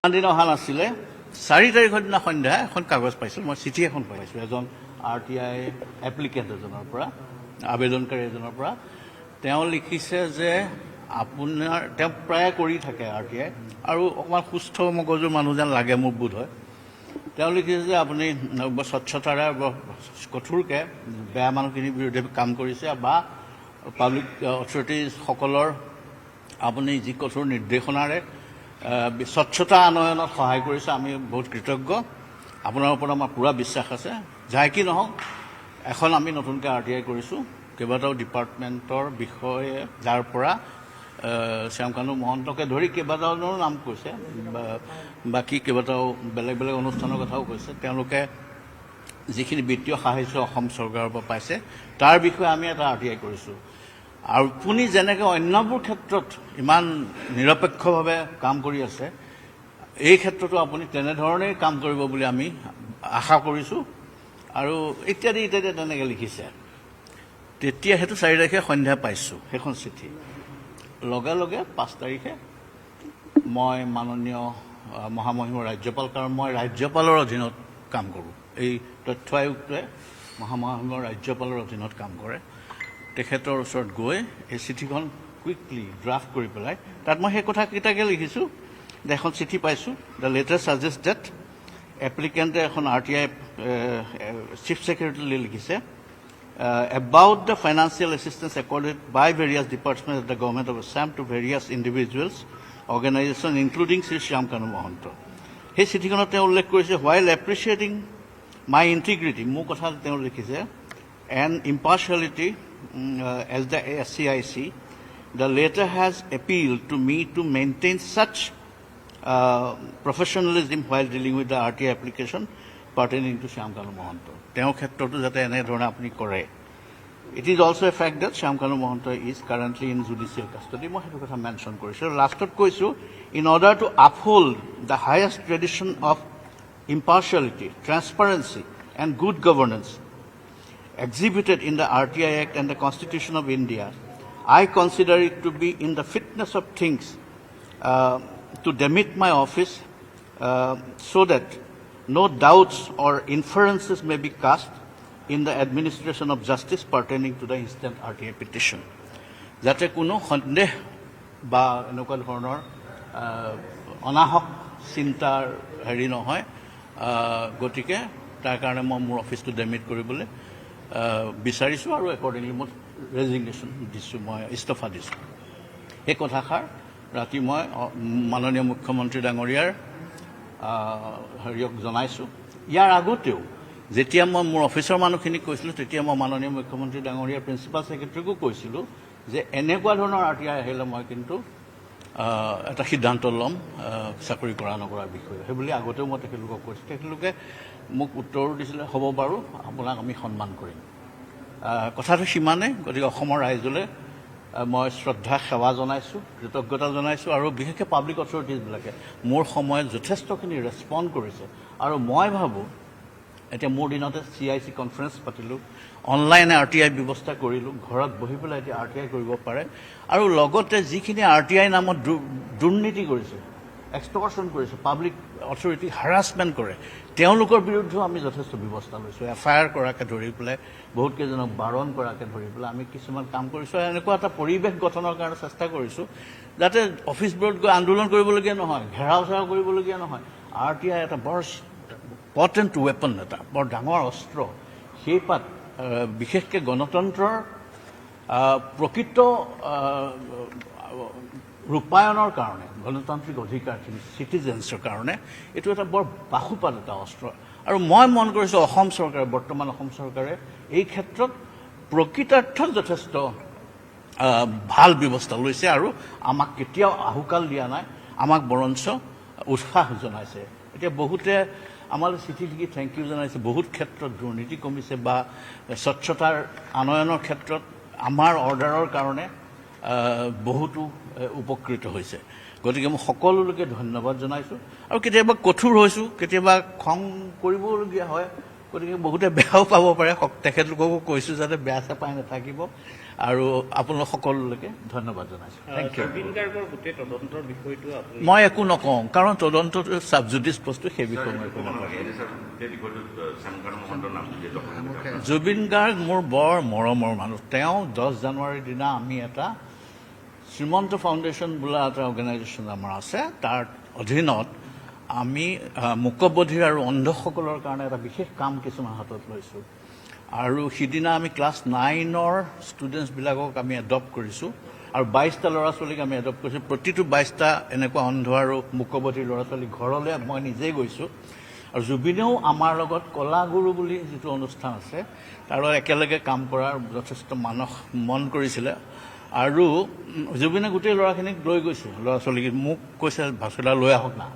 দিন অহা নাছিলে 4 তাৰিখৰ দিনা সন্ধ্যা এখন কাগজ পাইছোঁ মই চিঠি এখন পাইছোঁ এজন RTI এপ্লিকেণ্ট এজনৰ পৰা আবেদনকাৰী এজনৰ পৰা তেওঁ লিখিছে যে আপোনাৰ তেওঁ প্ৰায় কৰি থাকে RTI আৰু অকণমান সুস্থ মগজুৰ মানুহ যেন লাগে মোৰ বোধ হয় তেওঁ লিখিছে যে আপুনি স্বচ্ছতাৰে কঠোৰকৈ বেয়া মানুহখিনিৰ বিৰুদ্ধে কাম কৰিছে বা পাব্লিক অথৰিটিসকলৰ আপুনি যি কঠোৰ নিৰ্দেশনাৰে স্বচ্ছতা আনয়নত সহায় কৰিছে আমি বহুত কৃতজ্ঞ আপোনাৰ ওপৰত আমাৰ পুৰা বিশ্বাস আছে যাই কি নহওক এখন আমি নতুনকৈ RTI কৰিছোঁ কেইবাটাও ডিপাৰ্টমেণ্টৰ বিষয়ে যাৰ পৰা শ্যামকানু মহন্তকে ধৰি কেইবাটাও নাম কৈছে বাকী কেইবাটাও বেলেগ বেলেগ অনুষ্ঠানৰ কথাও কৈছে তেওঁলোকে যিখিনি বিত্তীয় সাহায্য অসম চৰকাৰৰ পৰা পাইছে তাৰ বিষয়ে আমি এটা RTI কৰিছোঁ আৰু আপুনি যেনেকৈ অন্যবোৰ ক্ষেত্ৰত ইমান নিৰপেক্ষভাৱে কাম কৰি আছে এই ক্ষেত্ৰতো আপুনি তেনেধৰণেই কাম কৰিব বুলি আমি আশা কৰিছোঁ আৰু ইত্যাদি ইত্যাদি তেনেকৈ লিখিছে তেতিয়া সেইটো 4 তাৰিখে সন্ধ্যা পাইছোঁ সেইখন চিঠি লগে লগে 5 তাৰিখে মই মাননীয় মহামহিম ৰাজ্যপাল কাৰণ মই ৰাজ্যপালৰ অধীনত কাম কৰোঁ এই তথ্য আয়ুক্তই মহামহিমৰ ৰাজ্যপালৰ অধীনত কাম কৰে তেখেতৰ ওচৰত গৈ এই চিঠিখন কুইকলি ড্ৰাফ্ট কৰি পেলাই তাত মই সেই কথাকেইটাকে লিখিছোঁ যে এখন চিঠি পাইছোঁ দ্য লেটাৰ ছাজেষ্ট ডেট এপ্লিকেণ্টে এখন RTI চিফ ছেক্ৰেটাৰীলৈ লিখিছে about the financial assistance accorded by various departments of the government of Assam to various individuals, organizations, including Sri Shyamkanu Mohanto. সেই চিঠিখনত তেওঁ উল্লেখ কৰিছে while appreciating my integrity মোৰ কথা তেওঁ লিখিছে and impartiality as the SCIC, the letter has appealed to me to maintain such professionalism while dealing with the RTI application pertaining to Shyamkanu Mohanto. তেওঁ ক্ষেত্ৰতো যাতে এনেধৰণে আপুনি কৰে It is also a fact that Shyamkanu Mohanto is currently in judicial custody. মই সেইটো কথা mention কৰিছোঁ লাষ্টত কৈছোঁ in order to uphold the highest tradition of impartiality, transparency and good governance exhibited in the RTI Act and the Constitution of India, I consider it to be in the fitness of things to demit my office so that no doubts or inferences may be cast in the administration of justice pertaining to the instant RTI petition. যাতে কোনো সন্দেহ বা এনেকুৱা ধৰণৰ অনাহক চিন্তাৰ হেৰি নহয় গতিকে তাৰ কাৰণে মই মোৰ অফিচটো ডেমিট কৰিবলৈ বিচাৰিছোঁ আৰু একৰ্ডিংলি মই ৰেজিগনেশ্যন দিছোঁ মই ইস্তফা দিছোঁ সেই কথাষাৰ ৰাতি মই মাননীয় মুখ্যমন্ত্ৰী ডাঙৰীয়াৰ হেৰিয়ক জনাইছোঁ ইয়াৰ আগতেও যেতিয়া মই মোৰ অফিচৰ মানুহখিনিক কৈছিলোঁ তেতিয়া মই মাননীয় মুখ্যমন্ত্ৰী ডাঙৰীয়াৰ প্ৰিন্সিপাল ছেক্ৰেটাৰীকো কৈছিলোঁ যে এনেকুৱা ধৰণৰ RTI আহিলে মই কিন্তু এটা সিদ্ধান্ত ল'ম চাকৰি কৰা নকৰাৰ বিষয়ে সেইবুলি আগতেও মই তেখেতলোকক কৈছোঁ তেখেতলোকে মোক উত্তৰো দিছিলে হ'ব বাৰু আপোনাক আমি সন্মান কৰিম কথাটো সিমানেই গতিকে অসমৰ ৰাইজলৈ মই শ্ৰদ্ধা সেৱা জনাইছোঁ কৃতজ্ঞতা জনাইছোঁ আৰু বিশেষকৈ পাব্লিক অথৰিটিজবিলাকে মোৰ সময়ত যথেষ্টখিনি ৰেছপণ্ড কৰিছে আৰু মই ভাবোঁ এতিয়া মোৰ দিনতে CIC কনফাৰেঞ্চ পাতিলোঁ অনলাইনে RTI ব্যৱস্থা কৰিলোঁ ঘৰত বহি পেলাই এতিয়া RTI কৰিব পাৰে আৰু লগতে যিখিনি RTI নামত দুৰ্নীতি কৰিছে এক্সটৰ্শ্যন কৰিছে পাব্লিক অথৰিটি হাৰাছমেণ্ট কৰে তেওঁলোকৰ বিৰুদ্ধেও আমি যথেষ্ট ব্যৱস্থা লৈছোঁ FIR কৰাকৈ ধৰি পেলাই বহুত কেইজনক বাৰণ কৰাকৈ ধৰি পেলাই আমি কিছুমান কাম কৰিছোঁ এনেকুৱা এটা পৰিৱেশ গঠনৰ কাৰণে চেষ্টা কৰিছোঁ যাতে অফিচবোৰত গৈ আন্দোলন কৰিবলগীয়া নহয় ঘেৰাও চেৰাও কৰিবলগীয়া নহয় RTI এটা বৰ পটেণ্ট ৱেপন এটা বৰ ডাঙৰ অস্ত্ৰ সেই পাত বিশেষকৈ গণতন্ত্ৰৰ প্ৰকৃত ৰূপায়ণৰ কাৰণে গণতান্ত্ৰিক অধিকাৰখিনি চিটিজেন্সৰ কাৰণে এইটো এটা বৰ বাহুপাত এটা অস্ত্ৰ আৰু মই মন কৰিছোঁ অসম চৰকাৰে বৰ্তমান অসম চৰকাৰে এই ক্ষেত্ৰত প্ৰকৃতাৰ্থত যথেষ্ট ভাল ব্যৱস্থা লৈছে আৰু আমাক কেতিয়াও আহুকাল দিয়া নাই আমাক বৰঞ্চ উৎসাহ জনাইছে এতিয়া বহুতে আমালৈ চিঠি লিখি থেংক ইউ জনাইছে বহুত ক্ষেত্ৰত দুৰ্নীতি কমিছে বা স্বচ্ছতাৰ আনয়নৰ ক্ষেত্ৰত আমাৰ অৰ্ডাৰৰ কাৰণে বহুতো উপকৃত হৈছে গতিকে মই সকলোলৈকে ধন্যবাদ জনাইছোঁ আৰু কেতিয়াবা কঠোৰ হৈছোঁ কেতিয়াবা খং কৰিবলগীয়া হয় গতিকে বহুতে বেয়াও পাব পাৰে তেখেতলোককো কৈছোঁ যাতে বেয়া চেপাই নাথাকিব আৰু আপোনালোক সকলোলৈকে ধন্যবাদ জনাইছোঁ থেংক ইউ জুবিন গাৰ্গৰ গোটেই তদন্তৰ বিষয়টো আপুনি মই একো নকওঁ কাৰণ তদন্তটো ছাবজুডিচ বস্তু সেই বিষয়ে মই একো নকওঁ জুবিন গাৰ্গ মোৰ বৰ মৰমৰ মানুহ তেওঁ 10 জানুৱাৰীৰ দিনা আমি এটা শ্ৰীমন্ত ফাউণ্ডেশ্যন বোলা এটা অৰ্গেনাইজেশ্যন আমাৰ আছে তাৰ অধীনত আমি মূকবধিৰ আৰু অন্ধসকলৰ কাৰণে এটা বিশেষ কাম কিছুমান হাতত লৈছোঁ আৰু সিদিনা আমি ক্লাছ 9ৰ ষ্টুডেণ্টছবিলাকক আমি এডপ্ট কৰিছোঁ আৰু 22টা ল'ৰা ছোৱালীক আমি এডপ্ট কৰিছোঁ প্ৰতিটো 22টা এনেকুৱা অন্ধ আৰু মূকবধিৰ ল'ৰা ছোৱালী ঘৰলৈ মই নিজেই গৈছোঁ আৰু জুবিনেও আমাৰ লগত কলাগুৰু বুলি যিটো অনুষ্ঠান আছে তাৰ লগত একেলগে কাম কৰাৰ যথেষ্ট মন কৰিছিলে আৰু জুবিনে গোটেই ল'ৰাখিনিক লৈ গৈছে ল'ৰা ছোৱালীক মোক কৈছে ভাস্কৰদা লৈ আহক না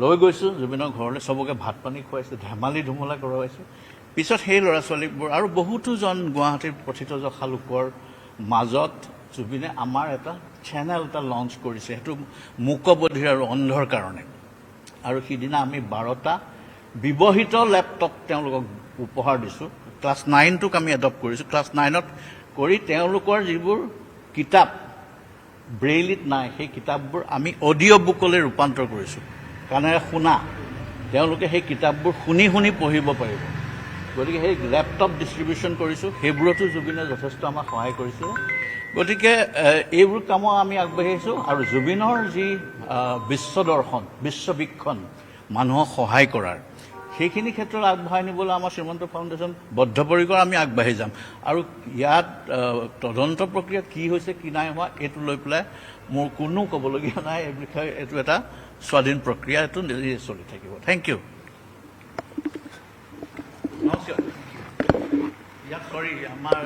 লৈ গৈছোঁ জুবিনৰ ঘৰলৈ চবকে ভাত পানী খুৱাইছোঁ ধেমালি ধুমলা কৰোৱাইছোঁ পিছত সেই ল'ৰা ছোৱালীবোৰ আৰু বহুতোজন গুৱাহাটীৰ প্ৰথিতযশা লোকৰ মাজত জুবিনে আমাৰ এটা চেনেল এটা লঞ্চ কৰিছে সেইটো মূকবধিৰ আৰু অন্ধৰ কাৰণে আৰু সিদিনা আমি 12টা ব্যৱহৃত লেপটপ তেওঁলোকক উপহাৰ দিছোঁ ক্লাছ 9টোক আমি এডপ্ট কৰিছোঁ ক্লাছ 9ত কৰি তেওঁলোকৰ যিবোৰ কিতাপ ব্ৰেইলিত নাই সেই কিতাপবোৰ আমি অডিঅ' বুকলৈ ৰূপান্তৰ কৰিছোঁ কাণেৰে শুনা তেওঁলোকে সেই কিতাপবোৰ শুনি শুনি পঢ়িব পাৰিব গতিকে সেই লেপটপ ডিষ্ট্ৰিবিউশ্যন কৰিছোঁ সেইবোৰতো জুবিনে যথেষ্ট আমাক সহায় কৰিছিলে গতিকে এইবোৰ কামত আমি আগবাঢ়িছোঁ আৰু জুবিনৰ যি বিশ্বদৰ্শন বিশ্ববীক্ষণ মানুহক সহায় কৰাৰ সেইখিনি ক্ষেত্ৰত আগবঢ়াই নিবলৈ আমাৰ শ্ৰীমন্ত ফাউণ্ডেশ্যন বদ্ধপৰিকৰ আমি আগবাঢ়ি যাম আৰু ইয়াত তদন্ত প্ৰক্ৰিয়াত কি হৈছে কি নাই হোৱা এইটো লৈ পেলাই মোৰ কোনো ক'বলগীয়া নাই এই বিষয়ে এইটো এটা স্বাধীন প্ৰক্ৰিয়া এইটো নিজে চলি থাকিব থেংক ইউ নমস্কাৰ ইয়াত চৰি আমাৰ